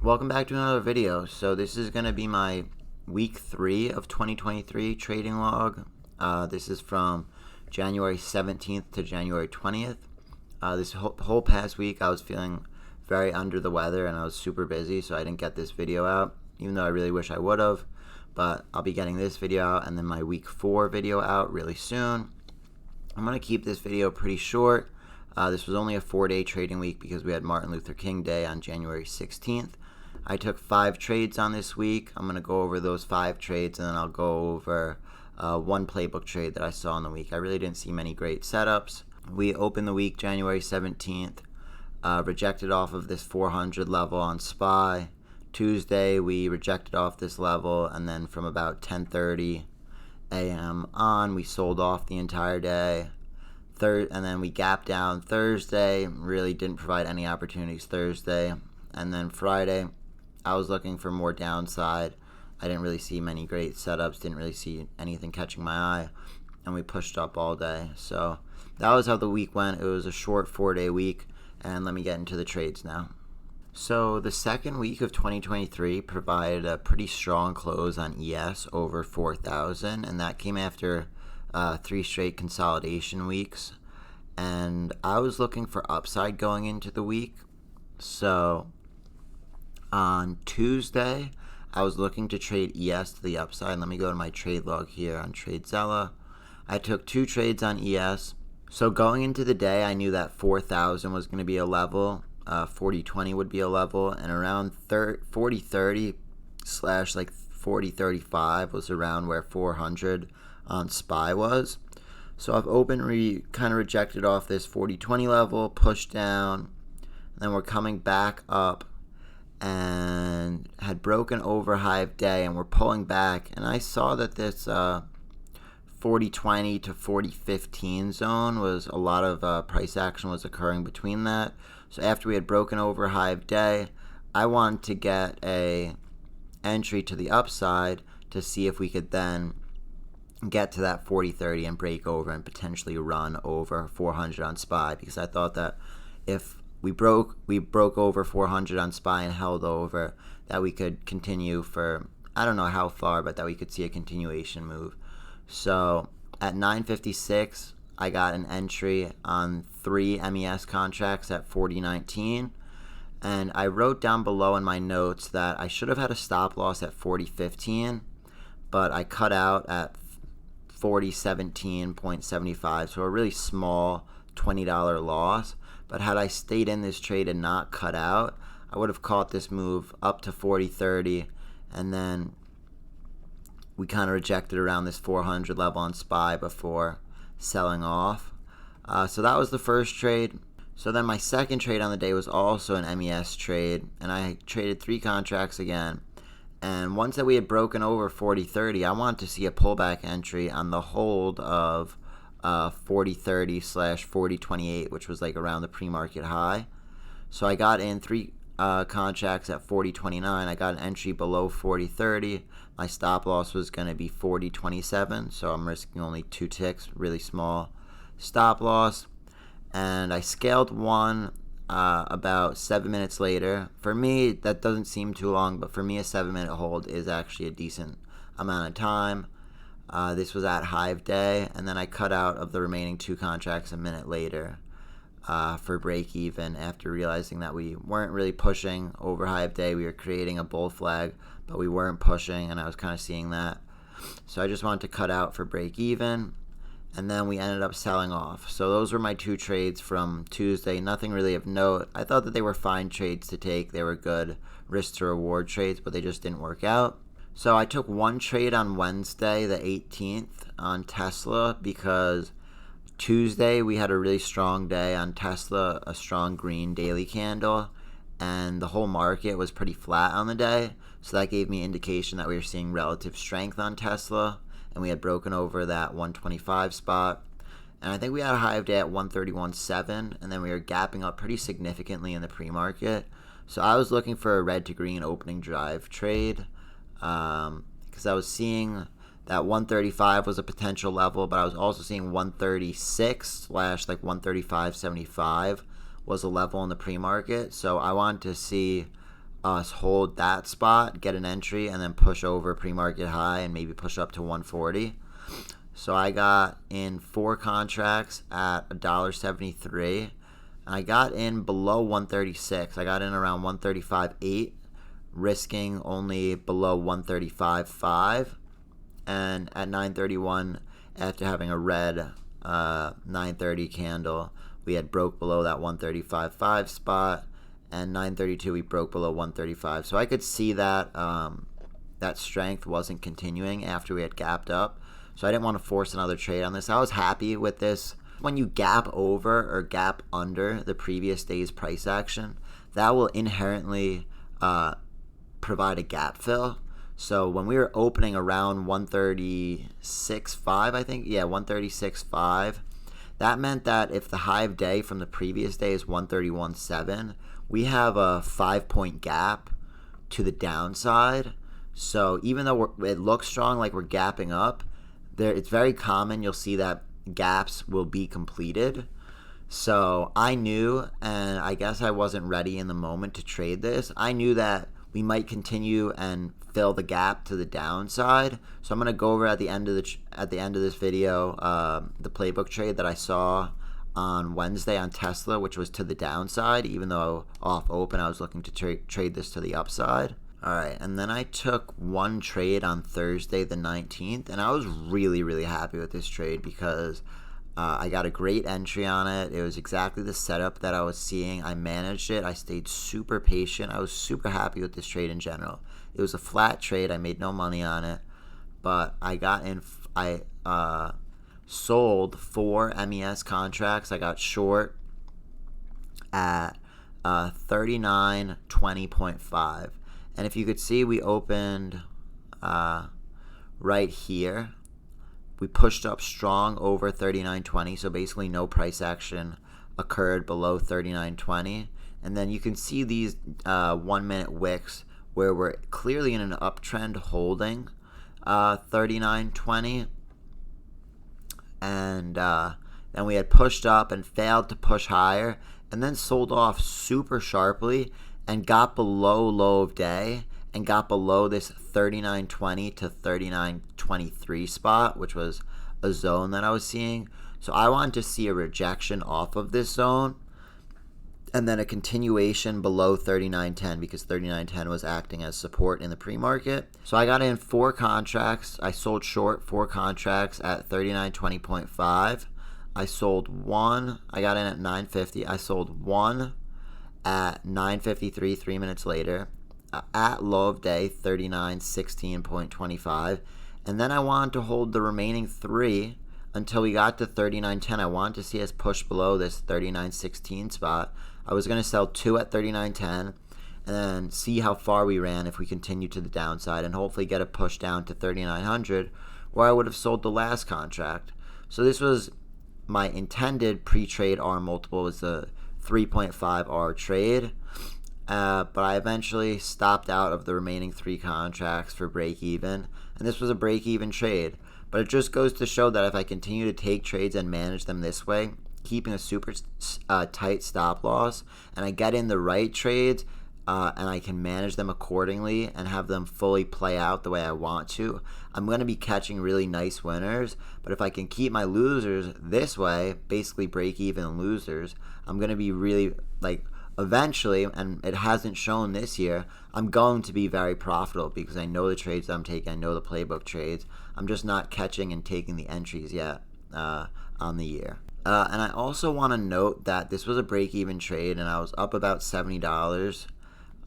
Welcome back to another video. So this is going to be my week 3 of 2023 trading log. This is from January 17th to January 20th. This whole past week I was feeling very under the weather and I was super busy, so I didn't get this video out, even though I really wish I would have. But I'll be getting this video out and then my week 4 video out really soon. I'm going to keep this video pretty short. This was only a 4-day trading week because we had Martin Luther King Day on January 16th. I took 5 trades on this week. I'm going to go over those 5 trades and then I'll go over one playbook trade that I saw in the week. I really didn't see many great setups. We opened the week January 17th, rejected off of this 400 level on SPY. Tuesday we rejected off this level, and then from about 10:30 a.m. on we sold off the entire day. And then we gapped down Thursday, really didn't provide any opportunities Thursday. And then Friday I was looking for more downside. I didn't really see many great setups, didn't really see anything catching my eye, and we pushed up all day. So that was how the week went. It was a short 4-day week, and let me get into the trades now. So the second week of 2023 provided a pretty strong close on ES over 4,000, and that came after 3 straight consolidation weeks. And I was looking for upside going into the week. So on Tuesday, I was looking to trade ES to the upside. Let me go to my trade log here on TradeZella. I took 2 trades on ES. So going into the day, I knew that 4,000 was going to be a level, 40.20 would be a level, and around 40.30 / like 40.35 was around where 400 on SPY was. So I've kind of rejected off this 40.20 level, pushed down, and then we're coming back up and had broken over high of day, and we're pulling back, and I saw that this 40.20 to 40.15 zone was a lot of price action was occurring between that. So after we had broken over high of day, I wanted to get a entry to the upside to see if we could then get to that 40.30 and break over and potentially run over 400 on SPY, because I thought that if we broke over 400 on SPY and held over, that we could continue for, I don't know how far, but that we could see a continuation move. So at 9:56, I got an entry on 3 MES contracts at 40.19, and I wrote down below in my notes that I should have had a stop loss at 40.15, but I cut out at 40.17.75, so a really small $20 loss. But had I stayed in this trade and not cut out, I would have caught this move up to 40.30, and then we kind of rejected around this 400 level on SPY before selling off. So that was the first trade. So then my second trade on the day was also an MES trade, and I traded 3 contracts again. And once that we had broken over 40.30, I wanted to see a pullback entry on the hold of 40.30 / 40.28, which was like around the pre-market high. So I got in 3 contracts at 40.29. I got an entry below 40.30. My stop loss was going to be 40.27, so I'm risking only 2 ticks, really small stop loss. And I scaled one about 7 minutes later. For me, that doesn't seem too long, but for me, a 7-minute hold is actually a decent amount of time. This was at high of day, and then I cut out of the remaining 2 contracts a minute later for break even after realizing that we weren't really pushing over high of day. We were creating a bull flag, but we weren't pushing, and I was kind of seeing that. So I just wanted to cut out for break even, and then we ended up selling off. So those were my 2 trades from Tuesday. Nothing really of note. I thought that they were fine trades to take. They were good risk to reward trades, but they just didn't work out. So I took 1 trade on Wednesday, the 18th, on Tesla, because Tuesday we had a really strong day on Tesla, a strong green daily candle, and the whole market was pretty flat on the day. So that gave me indication that we were seeing relative strength on Tesla, and we had broken over that 125 spot. And I think we had a high of day at 131.7, and then we were gapping up pretty significantly in the pre-market. So I was looking for a red to green opening drive trade, because I was seeing that 135 was a potential level, but I was also seeing 136 / like 135.75 was a level in the pre-market. So I wanted to see us hold that spot, get an entry, and then push over pre-market high and maybe push up to 140. So I got in 4 contracts at $1.73, and I got in below 136. I got in around 135.8, risking only below 135.5, and at 9:31, after having a red 9:30 candle, we had broke below that 135.5 spot, and 9:32 we broke below 135. So I could see that that strength wasn't continuing after we had gapped up. So I didn't want to force another trade on this. I was happy with this. When you gap over or gap under the previous day's price action, that will inherently provide a gap fill. So when we were opening around 136.5, I think, yeah, 136.5, that meant that if the high of day from the previous day is 131.7, we have a 5-point gap to the downside. So even though it looks strong, like we're gapping up, it's very common you'll see that gaps will be completed. So I knew, and I guess I wasn't ready in the moment to trade this. I knew that we might continue and fill the gap to the downside. So I'm going to go over at the end of this video the playbook trade that I saw on Wednesday on Tesla, which was to the downside. Even though off open, I was looking to trade this to the upside. All right, and then I took one trade on Thursday the 19th, and I was really, really happy with this trade because I got a great entry on it. It was exactly the setup that I was seeing. I managed it. I stayed super patient. I was super happy with this trade in general. It was a flat trade. I made no money on it, but I got in. I sold 4 MES contracts. I got short at 39.20.5. And if you could see, we opened right here. We pushed up strong over 39.20, so basically no price action occurred below 39.20. And then you can see these 1-minute wicks where we're clearly in an uptrend holding 39.20. And then we had pushed up and failed to push higher, and then sold off super sharply and got below low of day and got below this 39.20 to 39.23 spot, which was a zone that I was seeing. So I wanted to see a rejection off of this zone and then a continuation below 39.10 because 39.10 was acting as support in the pre-market. So I got in 4 contracts. I sold short 4 contracts at 39.20.5. I sold 1. I got in at 9.50. I sold 1 at 9:53, 3 minutes later, at low of day, 39.16.25, and then I wanted to hold the remaining 3 until we got to 39.10. I wanted to see us push below this 39.16 spot. I was going to sell 2 at 39.10, and then see how far we ran if we continued to the downside, and hopefully get a push down to 3900, where I would have sold the last contract. So this was my intended pre-trade R multiple, was the 3.5 R trade, but I eventually stopped out of the remaining 3 contracts for break even, and this was a break even trade. But it just goes to show that if I continue to take trades and manage them this way, keeping a super tight stop loss, and I get in the right trades and I can manage them accordingly and have them fully play out the way I want to, I'm going to be catching really nice winners. But if I can keep my losers this way, basically break even losers, I'm going to be really, like, eventually, and it hasn't shown this year, I'm going to be very profitable because I know the trades that I'm taking. I know the playbook trades. I'm just not catching and taking the entries yet on the year. And I also want to note that this was a break-even trade, and I was up about $70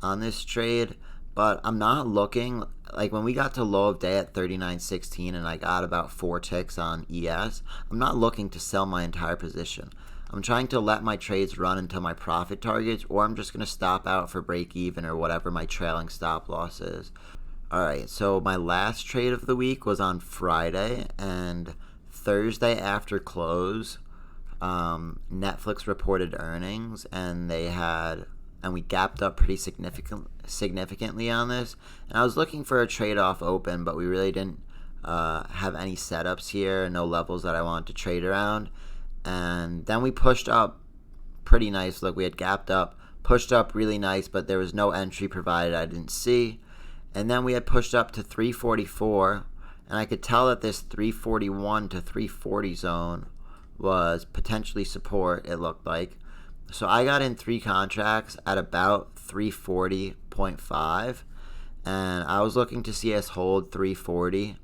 on this trade, but I'm not looking, like when we got to low of day at 39.16 and I got about 4 ticks on ES, I'm not looking to sell my entire position. I'm trying to let my trades run until my profit targets, or I'm just going to stop out for break even or whatever my trailing stop loss is. Alright, so my last trade of the week was on Friday, and Thursday after close, Netflix reported earnings, and we gapped up pretty significantly on this. And I was looking for a trade-off open, but we really didn't have any setups here, no levels that I wanted to trade around. And then we pushed up pretty nice. Look, we had gapped up, pushed up really nice, but there was no entry provided. I didn't see. And then we had pushed up to 344, and I could tell that this 341 to 340 zone was potentially support, it looked like. So I got in 3 contracts at about 340.5, and I was looking to see us hold 340,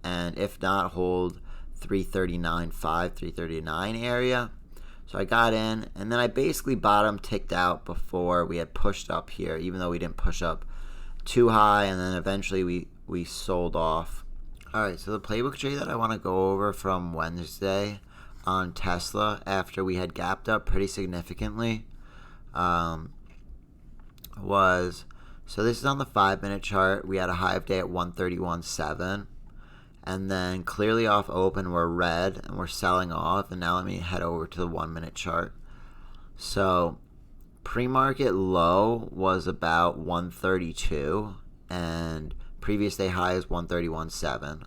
and if not, hold 339.5, 339 area. So I got in, and then I basically bottom ticked out before we had pushed up here, even though we didn't push up too high, and then eventually we sold off. All right, so the playbook trade that I want to go over from Wednesday on Tesla after we had gapped up pretty significantly was, so this is on the 5-minute chart. We had a high of day at 131.7, and then clearly off open we're red and we're selling off. And now let me head over to the 1-minute chart. So pre-market low was about 132 and previous day high is 131.7.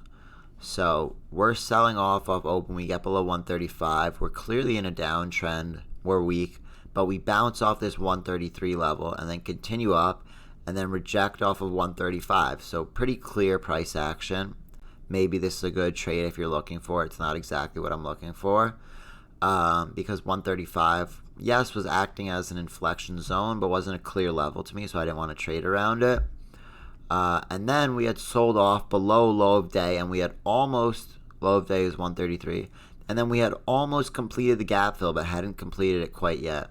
So we're selling off open. We get below 135. We're clearly in a downtrend. We're weak, but we bounce off this 133 level and then continue up and then reject off of 135. So pretty clear price action. Maybe this is a good trade if you're looking for it. It's not exactly what I'm looking for because 135, yes, was acting as an inflection zone, but wasn't a clear level to me, so I didn't want to trade around it. And then we had sold off below low of day, and we had almost, low of day is 133, and then we had almost completed the gap fill, but hadn't completed it quite yet.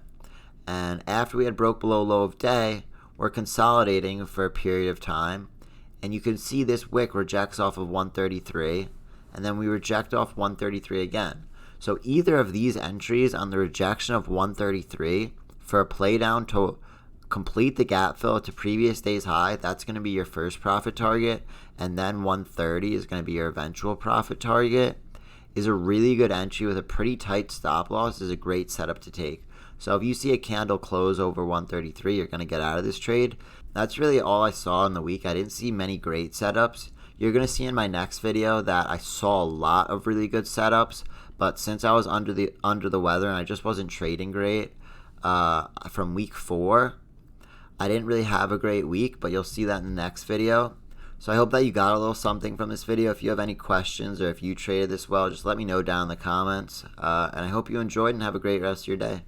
And after we had broke below low of day, we're consolidating for a period of time, and you can see this wick rejects off of 133, and then we reject off 133 again. So either of these entries on the rejection of 133 for a play down to complete the gap fill to previous day's high, that's going to be your first profit target, and then 130 is going to be your eventual profit target, is a really good entry with a pretty tight stop loss, is a great setup to take. So if you see a candle close over 133, you're going to get out of this trade. That's really all I saw in the week. I didn't see many great setups. You're going to see in my next video that I saw a lot of really good setups, but since I was under the weather and I just wasn't trading great from week 4, I didn't really have a great week, but you'll see that in the next video. So I hope that you got a little something from this video. If you have any questions or if you traded this well, just let me know down in the comments. And I hope you enjoyed and have a great rest of your day.